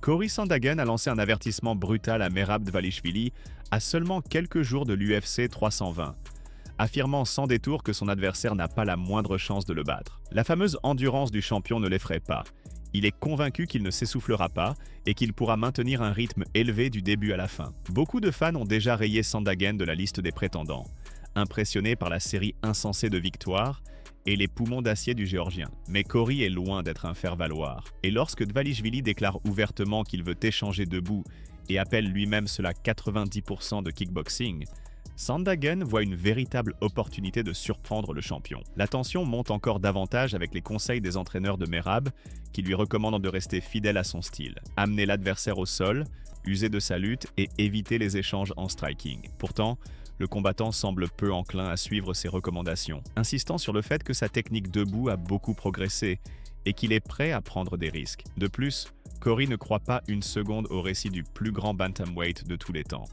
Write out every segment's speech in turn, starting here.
Cory Sandhagen a lancé un avertissement brutal à Merab Dvalishvili à seulement quelques jours de l'UFC 320, affirmant sans détour que son adversaire n'a pas la moindre chance de le battre. La fameuse endurance du champion ne l'effraie pas. Il est convaincu qu'il ne s'essoufflera pas et qu'il pourra maintenir un rythme élevé du début à la fin. Beaucoup de fans ont déjà rayé Sandhagen de la liste des prétendants, impressionnés par la série insensée de victoires et les poumons d'acier du Géorgien. Mais Cory est loin d'être un faire-valoir. Et lorsque Dvalishvili déclare ouvertement qu'il veut échanger debout et appelle lui-même cela 90% de kickboxing, Sandhagen voit une véritable opportunité de surprendre le champion. La tension monte encore davantage avec les conseils des entraîneurs de Merab qui lui recommandent de rester fidèle à son style, amener l'adversaire au sol, user de sa lutte et éviter les échanges en striking. Pourtant, le combattant semble peu enclin à suivre ces recommandations, insistant sur le fait que sa technique debout a beaucoup progressé et qu'il est prêt à prendre des risques. De plus, Cory ne croit pas une seconde au récit du plus grand bantamweight de tous les temps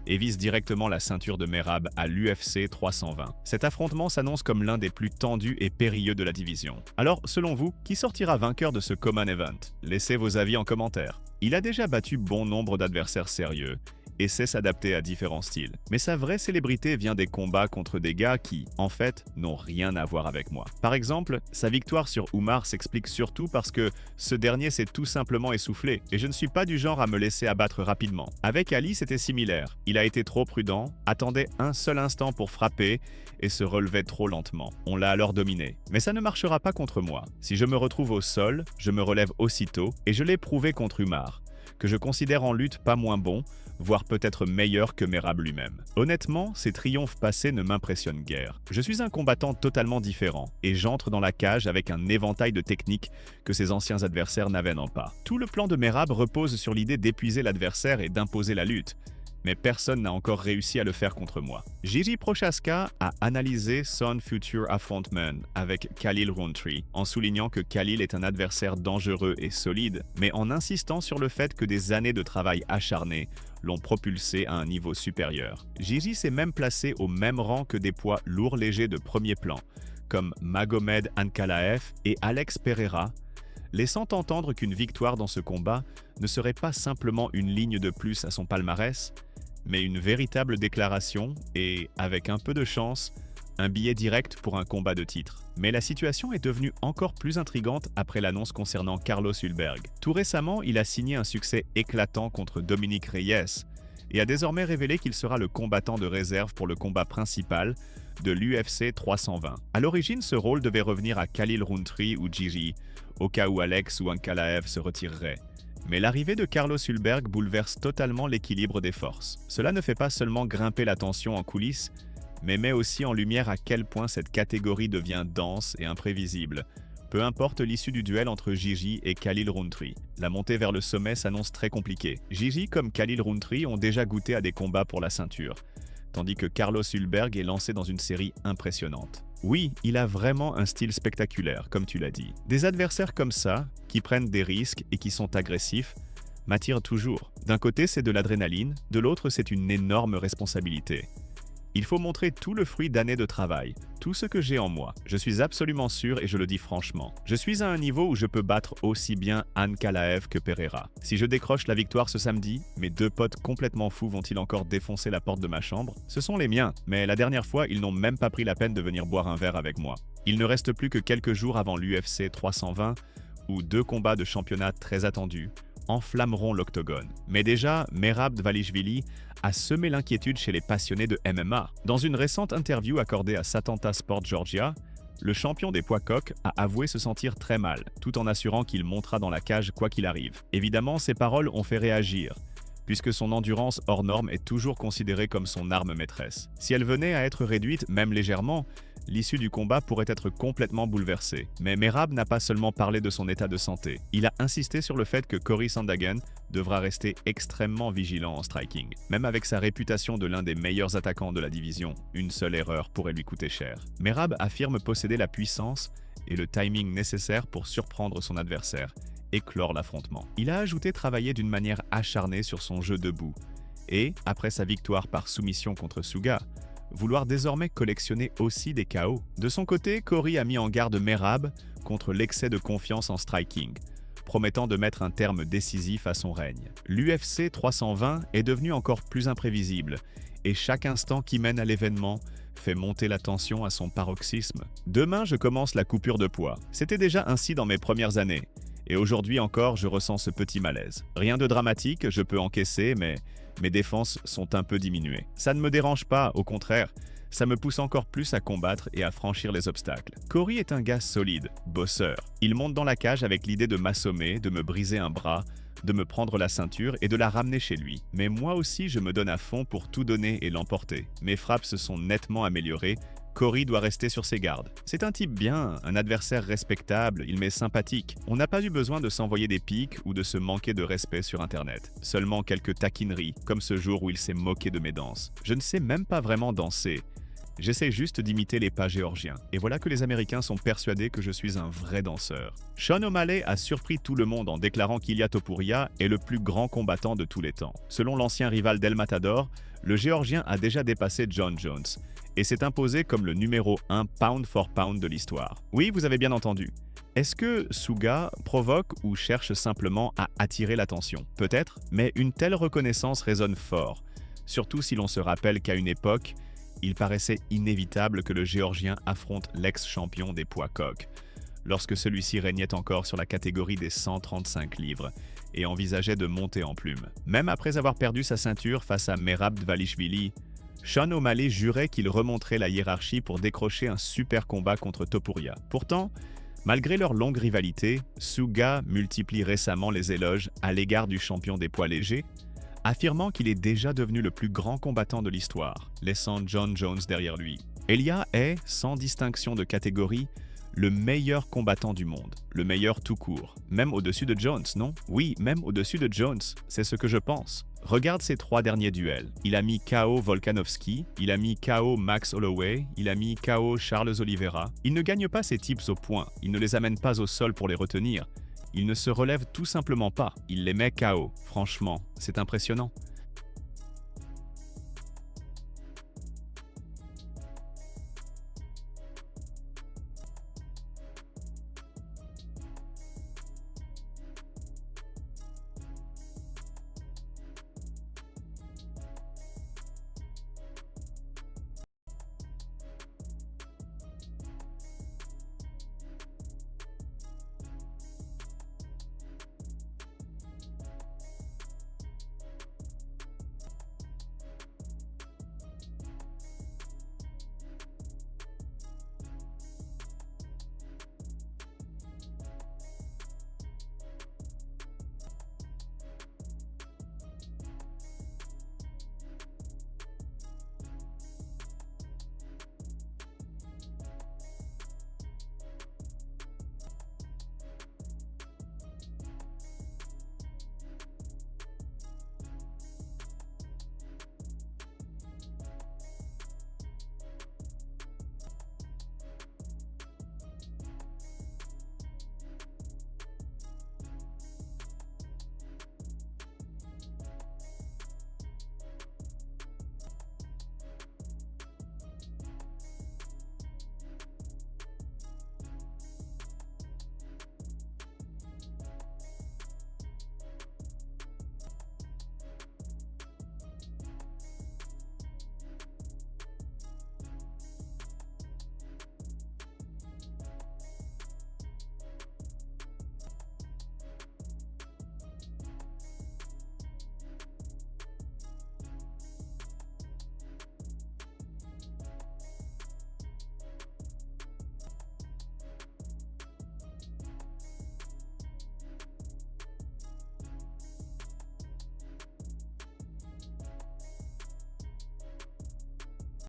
et vise directement la ceinture de Merab à l'UFC 320. Cet affrontement s'annonce comme l'un des plus tendus et périlleux de la division. Alors, selon vous, qui sortira vainqueur de ce Common Event? Laissez vos avis en commentaire. Il a déjà battu bon nombre d'adversaires sérieux et sait s'adapter à différents styles. Mais sa vraie célébrité vient des combats contre des gars qui, en fait, n'ont rien à voir avec moi. Par exemple, sa victoire sur Umar s'explique surtout parce que ce dernier s'est tout simplement essoufflé, et je ne suis pas du genre à me laisser abattre rapidement. Avec Ali, c'était similaire. Il a été trop prudent, attendait un seul instant pour frapper, et se relevait trop lentement. On l'a alors dominé. Mais ça ne marchera pas contre moi. Si je me retrouve au sol, je me relève aussitôt, et je l'ai prouvé contre Umar, que je considère en lutte pas moins bon, voire peut-être meilleur que Merab lui-même. Honnêtement, ces triomphes passés ne m'impressionnent guère. Je suis un combattant totalement différent, et j'entre dans la cage avec un éventail de techniques que ses anciens adversaires n'avaient pas. Tout le plan de Merab repose sur l'idée d'épuiser l'adversaire et d'imposer la lutte, mais personne n'a encore réussi à le faire contre moi. Gigi Prochaska a analysé son futur affrontement avec Khalil Rountree, en soulignant que Khalil est un adversaire dangereux et solide, mais en insistant sur le fait que des années de travail acharné l'ont propulsé à un niveau supérieur. Gigi s'est même placé au même rang que des poids lourds légers de premier plan, comme Magomed Ankalaev et Alex Pereira, laissant entendre qu'une victoire dans ce combat ne serait pas simplement une ligne de plus à son palmarès, mais une véritable déclaration et, avec un peu de chance, un billet direct pour un combat de titre. Mais la situation est devenue encore plus intrigante après l'annonce concernant Carlos Ulberg. Tout récemment, il a signé un succès éclatant contre Dominic Reyes et a désormais révélé qu'il sera le combattant de réserve pour le combat principal de l'UFC 320. À l'origine, ce rôle devait revenir à Khalil Rountree ou Gigi, au cas où Alex ou Ankalaev se retireraient. Mais l'arrivée de Carlos Ulberg bouleverse totalement l'équilibre des forces. Cela ne fait pas seulement grimper la tension en coulisses, mais met aussi en lumière à quel point cette catégorie devient dense et imprévisible, peu importe l'issue du duel entre Gigi et Khalil Rountree. La montée vers le sommet s'annonce très compliquée. Gigi comme Khalil Rountree ont déjà goûté à des combats pour la ceinture, tandis que Carlos Ulberg est lancé dans une série impressionnante. Oui, il a vraiment un style spectaculaire, comme tu l'as dit. Des adversaires comme ça, qui prennent des risques et qui sont agressifs, m'attirent toujours. D'un côté, c'est de l'adrénaline, de l'autre, c'est une énorme responsabilité. Il faut montrer tout le fruit d'années de travail, tout ce que j'ai en moi. Je suis absolument sûr et je le dis franchement. Je suis à un niveau où je peux battre aussi bien Ankalaev que Pereira. Si je décroche la victoire ce samedi, mes deux potes complètement fous vont-ils encore défoncer la porte de ma chambre? Ce sont les miens, mais la dernière fois, ils n'ont même pas pris la peine de venir boire un verre avec moi. Il ne reste plus que quelques jours avant l'UFC 320, où deux combats de championnat très attendus enflammeront l'octogone. Mais déjà, Merab Dvalishvili a semé l'inquiétude chez les passionnés de MMA. Dans une récente interview accordée à Satanta Sport Georgia, le champion des poids coqs a avoué se sentir très mal, tout en assurant qu'il montera dans la cage quoi qu'il arrive. Évidemment, ces paroles ont fait réagir, puisque son endurance hors norme est toujours considérée comme son arme maîtresse. Si elle venait à être réduite, même légèrement, l'issue du combat pourrait être complètement bouleversée. Mais Merab n'a pas seulement parlé de son état de santé. Il a insisté sur le fait que Cory Sandhagen devra rester extrêmement vigilant en striking. Même avec sa réputation de l'un des meilleurs attaquants de la division, une seule erreur pourrait lui coûter cher. Merab affirme posséder la puissance et le timing nécessaires pour surprendre son adversaire et clore l'affrontement. Il a ajouté travailler d'une manière acharnée sur son jeu debout et, après sa victoire par soumission contre Suga, vouloir désormais collectionner aussi des KO. De son côté, Cory a mis en garde Merab contre l'excès de confiance en striking, promettant de mettre un terme décisif à son règne. L'UFC 320 est devenu encore plus imprévisible, et chaque instant qui mène à l'événement fait monter la tension à son paroxysme. Demain, je commence la coupure de poids. C'était déjà ainsi dans mes premières années. Et aujourd'hui encore, je ressens ce petit malaise. Rien de dramatique, je peux encaisser, mais mes défenses sont un peu diminuées. Ça ne me dérange pas, au contraire, ça me pousse encore plus à combattre et à franchir les obstacles. Corey est un gars solide, bosseur. Il monte dans la cage avec l'idée de m'assommer, de me briser un bras, de me prendre la ceinture et de la ramener chez lui. Mais moi aussi, je me donne à fond pour tout donner et l'emporter. Mes frappes se sont nettement améliorées. Corey doit rester sur ses gardes. C'est un type bien, un adversaire respectable, il m'est sympathique. On n'a pas eu besoin de s'envoyer des piques ou de se manquer de respect sur Internet. Seulement quelques taquineries, comme ce jour où il s'est moqué de mes danses. Je ne sais même pas vraiment danser. J'essaie juste d'imiter les pas géorgiens. Et voilà que les Américains sont persuadés que je suis un vrai danseur. Sean O'Malley a surpris tout le monde en déclarant qu'Ilia Topuria est le plus grand combattant de tous les temps. Selon l'ancien rival d'El Matador, le Géorgien a déjà dépassé John Jones et s'est imposé comme le numéro 1 pound for pound de l'histoire. Oui, vous avez bien entendu. Est-ce que Suga provoque ou cherche simplement à attirer l'attention? Peut-être, mais une telle reconnaissance résonne fort, surtout si l'on se rappelle qu'à une époque, il paraissait inévitable que le Géorgien affronte l'ex-champion des poids coqs, lorsque celui-ci régnait encore sur la catégorie des 135 livres et envisageait de monter en plume. Même après avoir perdu sa ceinture face à Merab Dvalishvili, Sean O'Malley jurait qu'il remonterait la hiérarchie pour décrocher un super combat contre Topuria. Pourtant, malgré leur longue rivalité, Suga multiplie récemment les éloges à l'égard du champion des poids légers, affirmant qu'il est déjà devenu le plus grand combattant de l'histoire, laissant John Jones derrière lui. Ilia est, sans distinction de catégorie, le meilleur combattant du monde, le meilleur tout court, même au-dessus de Jones, non? Oui, même au-dessus de Jones, c'est ce que je pense. Regarde ses 3 derniers duels. Il a mis KO Volkanovski, il a mis KO Max Holloway, il a mis KO Charles Oliveira. Il ne gagne pas ses tips au point, il ne les amène pas au sol pour les retenir. Il ne se relève tout simplement pas, il les met KO. Franchement, c'est impressionnant.